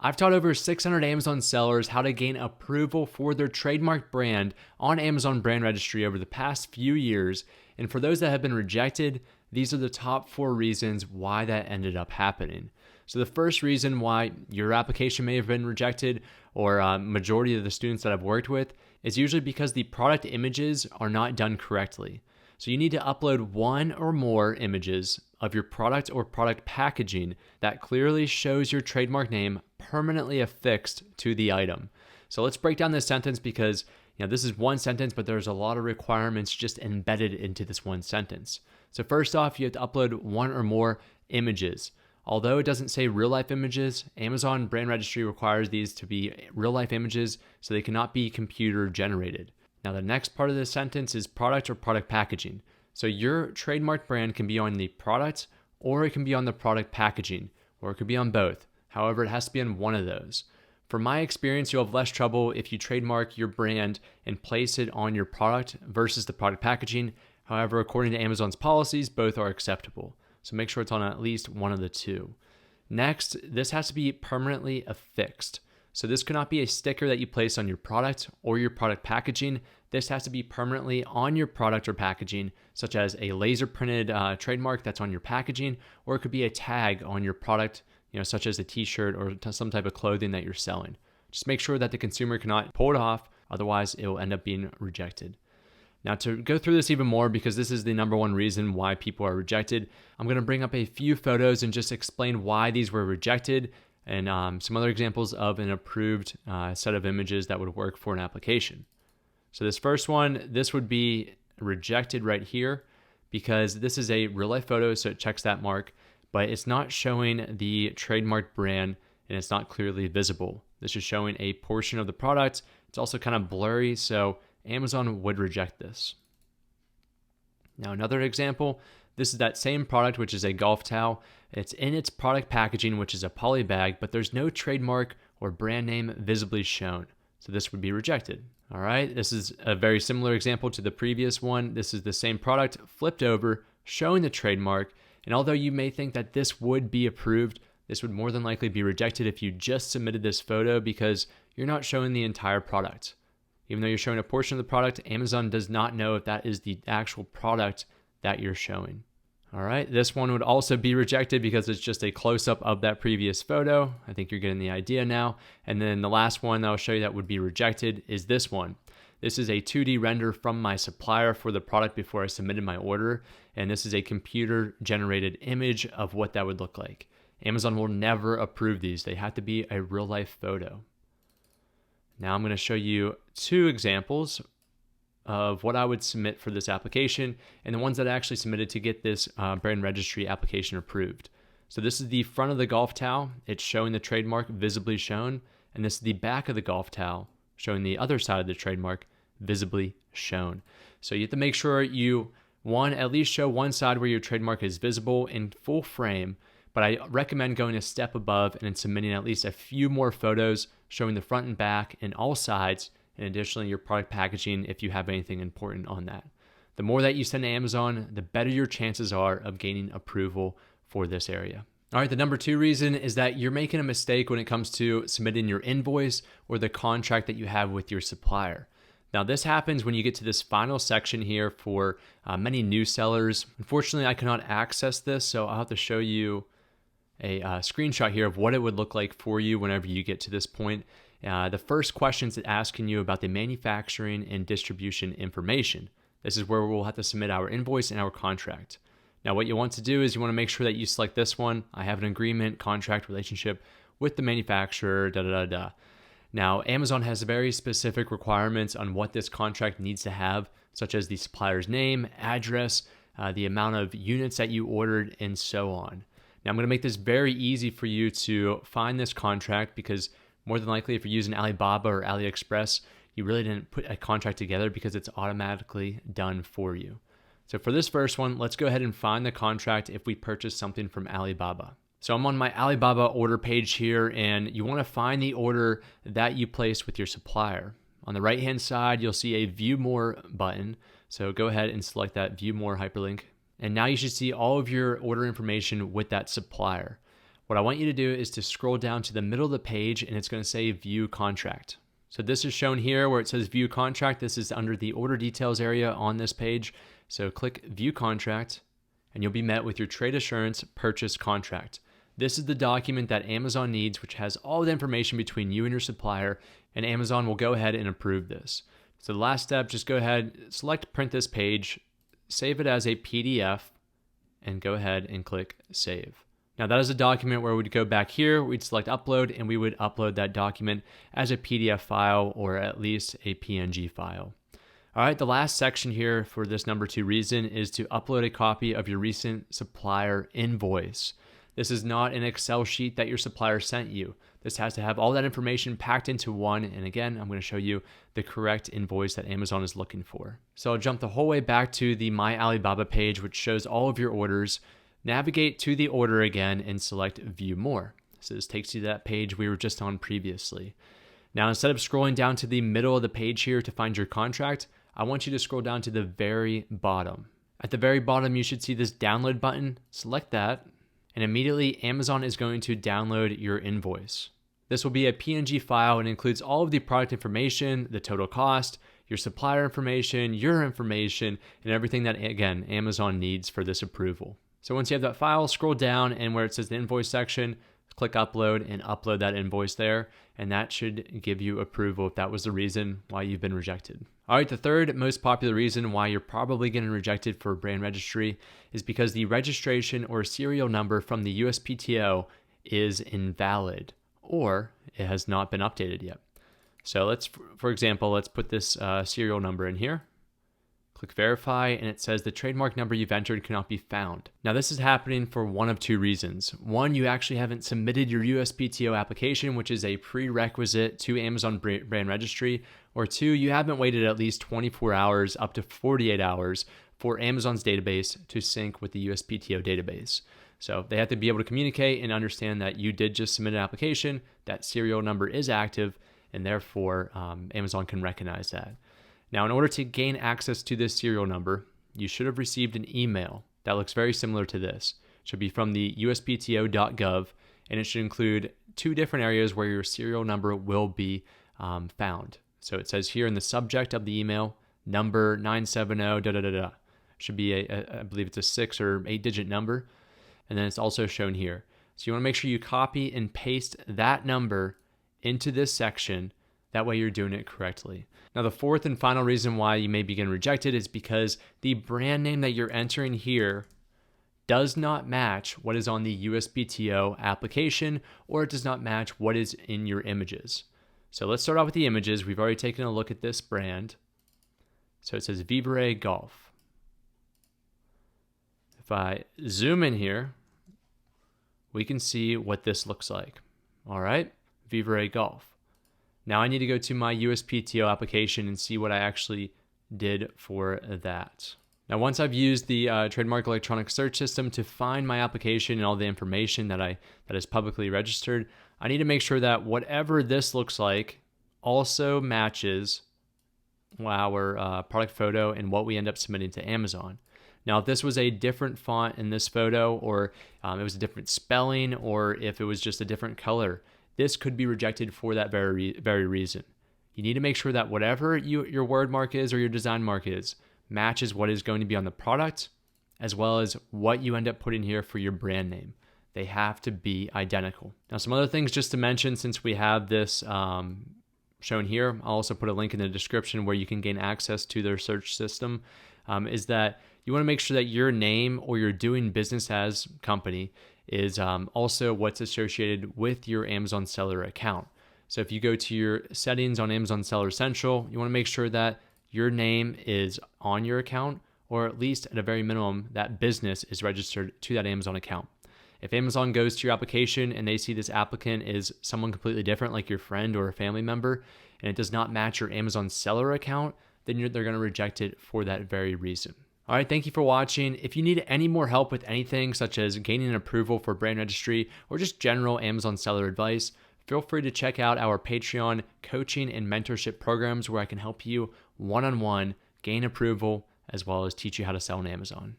I've taught over 600 Amazon sellers how to gain approval for their trademark brand on Amazon Brand Registry over the past few years. And for those that have been rejected, these are the top 4 reasons why that ended up happening. So the first reason why your application may have been rejected, or majority of the students that I've worked with, is usually because the product images are not done correctly. So you need to upload 1 or more images of your product or product packaging that clearly shows your trademark name permanently affixed to the item. So let's break down this sentence because this is one sentence, but there's a lot of requirements just embedded into this one sentence. So first off, you have to upload 1 or more images. Although it doesn't say real life images, Amazon Brand Registry requires these to be real life images, so they cannot be computer generated. Now, the next part of this sentence is product or product packaging. So your trademark brand can be on the product, or it can be on the product packaging, or it could be on both. However, it has to be on one of those. From my experience, you'll have less trouble if you trademark your brand and place it on your product versus the product packaging. However, according to Amazon's policies, both are acceptable. So make sure it's on at least one of the two. Next, this has to be permanently affixed. So this cannot be a sticker that you place on your product or your product packaging. This has to be permanently on your product or packaging, such as a laser printed trademark that's on your packaging, or it could be a tag on your product, such as a t-shirt or some type of clothing that you're selling. Just make sure that the consumer cannot pull it off, otherwise it will end up being rejected. Now, to go through this even more, because this is the number one reason why people are rejected, I'm going to bring up a few photos and just explain why these were rejected and some other examples of an approved set of images that would work for an application. So this first one, this would be rejected right here because this is a real life photo, so it checks that mark, but it's not showing the trademark brand and it's not clearly visible. This is showing a portion of the product. It's also kind of blurry, so Amazon would reject this. Now, another example, this is that same product, which is a golf towel. It's in its product packaging, which is a poly bag, but there's no trademark or brand name visibly shown. So this would be rejected. All right, this is a very similar example to the previous one. This is the same product flipped over, showing the trademark. And although you may think that this would be approved, this would more than likely be rejected if you just submitted this photo because you're not showing the entire product. Even though you're showing a portion of the product, Amazon does not know if that is the actual product that you're showing. All right, this one would also be rejected because it's just a close-up of that previous photo. I think you're getting the idea now. And then the last one that I'll show you that would be rejected is this one. This is a 2D render from my supplier for the product before I submitted my order. And this is a computer-generated image of what that would look like. Amazon will never approve these. They have to be a real-life photo. Now I'm going to show you 2 examples of what I would submit for this application and the ones that I actually submitted to get this brand registry application approved. So this is the front of the golf towel. It's showing the trademark visibly shown. And this is the back of the golf towel showing the other side of the trademark visibly shown. So you have to make sure you, at least show one side where your trademark is visible in full frame. But I recommend going a step above and then submitting at least a few more photos showing the front and back and all sides, and additionally your product packaging if you have anything important on that. The more that you send to Amazon, the better your chances are of gaining approval for this area. All right, the number 2 reason is that you're making a mistake when it comes to submitting your invoice or the contract that you have with your supplier. Now, this happens when you get to this final section here for many new sellers. Unfortunately, I cannot access this, so I'll have to show you a screenshot here of what it would look like for you whenever you get to this point. The first questions it's asking you about the manufacturing and distribution information. This is where we'll have to submit our invoice and our contract. Now, what you want to do is you want to make sure that you select this one. I have an agreement, contract, relationship with the manufacturer, Now, Amazon has very specific requirements on what this contract needs to have, such as the supplier's name, address, the amount of units that you ordered, and so on. Now, I'm going to make this very easy for you to find this contract because more than likely if you're using Alibaba or AliExpress, you really didn't put a contract together because it's automatically done for you. So for this first one, let's go ahead and find the contract if we purchase something from Alibaba. So I'm on my Alibaba order page here, and you want to find the order that you placed with your supplier. On the right-hand side, you'll see a View More button. So go ahead and select that View More hyperlink. And now you should see all of your order information with that supplier. What I want you to do is to scroll down to the middle of the page, and it's going to say View Contract. So this is shown here where it says View Contract. This is under the order details area on this page. So click View Contract, and you'll be met with your trade assurance purchase contract. This is the document that Amazon needs, which has all the information between you and your supplier, and Amazon will go ahead and approve this. So the last step, just go ahead, select print this page, save it as a PDF, and go ahead and click Save. Now that is a document where we'd go back here, we'd select Upload, and we would upload that document as a PDF file or at least a PNG file. All right, the last section here for this number 2 reason is to upload a copy of your recent supplier invoice. This is not an Excel sheet that your supplier sent you. This has to have all that information packed into one. And again, I'm going to show you the correct invoice that Amazon is looking for. So I'll jump the whole way back to the My Alibaba page, which shows all of your orders. Navigate to the order again and select View More. So this takes you to that page we were just on previously. Now, instead of scrolling down to the middle of the page here to find your contract, I want you to scroll down to the very bottom. At the very bottom, you should see this download button. Select that. And immediately Amazon is going to download your invoice. This will be a PNG file and includes all of the product information, the total cost, your supplier information, your information, and everything that, again, Amazon needs for this approval. So once you have that file, scroll down and where it says the invoice section, click upload and upload that invoice there. And that should give you approval if that was the reason why you've been rejected. All right, the third most popular reason why you're probably getting rejected for brand registry is because the registration or serial number from the USPTO is invalid or it has not been updated yet. So for example, let's put this serial number in here. Click verify, and it says the trademark number you've entered cannot be found. Now this is happening for one of 2 reasons. One, you actually haven't submitted your USPTO application, which is a prerequisite to Amazon brand registry. Or 2, you haven't waited at least 24 hours up to 48 hours for Amazon's database to sync with the USPTO database. So they have to be able to communicate and understand that you did just submit an application, that serial number is active, and therefore Amazon can recognize that. Now, in order to gain access to this serial number, you should have received an email that looks very similar to this. It should be from the USPTO.gov, and it should include 2 different areas where your serial number will be found. So it says here in the subject of the email, number 970, It should be, I believe it's a 6 or 8-digit number, and then it's also shown here. So you want to make sure you copy and paste that number into this section. That way you're doing it correctly. Now, the fourth and final reason why you may be getting rejected is because the brand name that you're entering here does not match what is on the USPTO application, or it does not match what is in your images. So let's start off with the images. We've already taken a look at this brand. So it says Vivere Golf. If I zoom in here, we can see what this looks like. All right, Vivere Golf. Now I need to go to my USPTO application and see what I actually did for that. Now, once I've used the Trademark electronic search system to find my application and all the information that is publicly registered, I need to make sure that whatever this looks like also matches our product photo and what we end up submitting to Amazon. Now, if this was a different font in this photo, or it was a different spelling, or if it was just a different color, this could be rejected for that very reason. You need to make sure that whatever your word mark is or your design mark is matches what is going to be on the product, as well as what you end up putting here for your brand name. They have to be identical. Now, some other things just to mention, since we have this shown here, I'll also put a link in the description where you can gain access to their search system, is that you want to make sure that your name or your doing business as company is also what's associated with your Amazon Seller account. So if you go to your settings on Amazon Seller Central, you want to make sure that your name is on your account, or at least at a very minimum, that business is registered to that Amazon account. If Amazon goes to your application and they see this applicant is someone completely different, like your friend or a family member, and it does not match your Amazon Seller account, then they're going to reject it for that very reason. All right, thank you for watching. If you need any more help with anything, such as gaining an approval for brand registry or just general Amazon seller advice, feel free to check out our Patreon coaching and mentorship programs, where I can help you one-on-one gain approval as well as teach you how to sell on Amazon.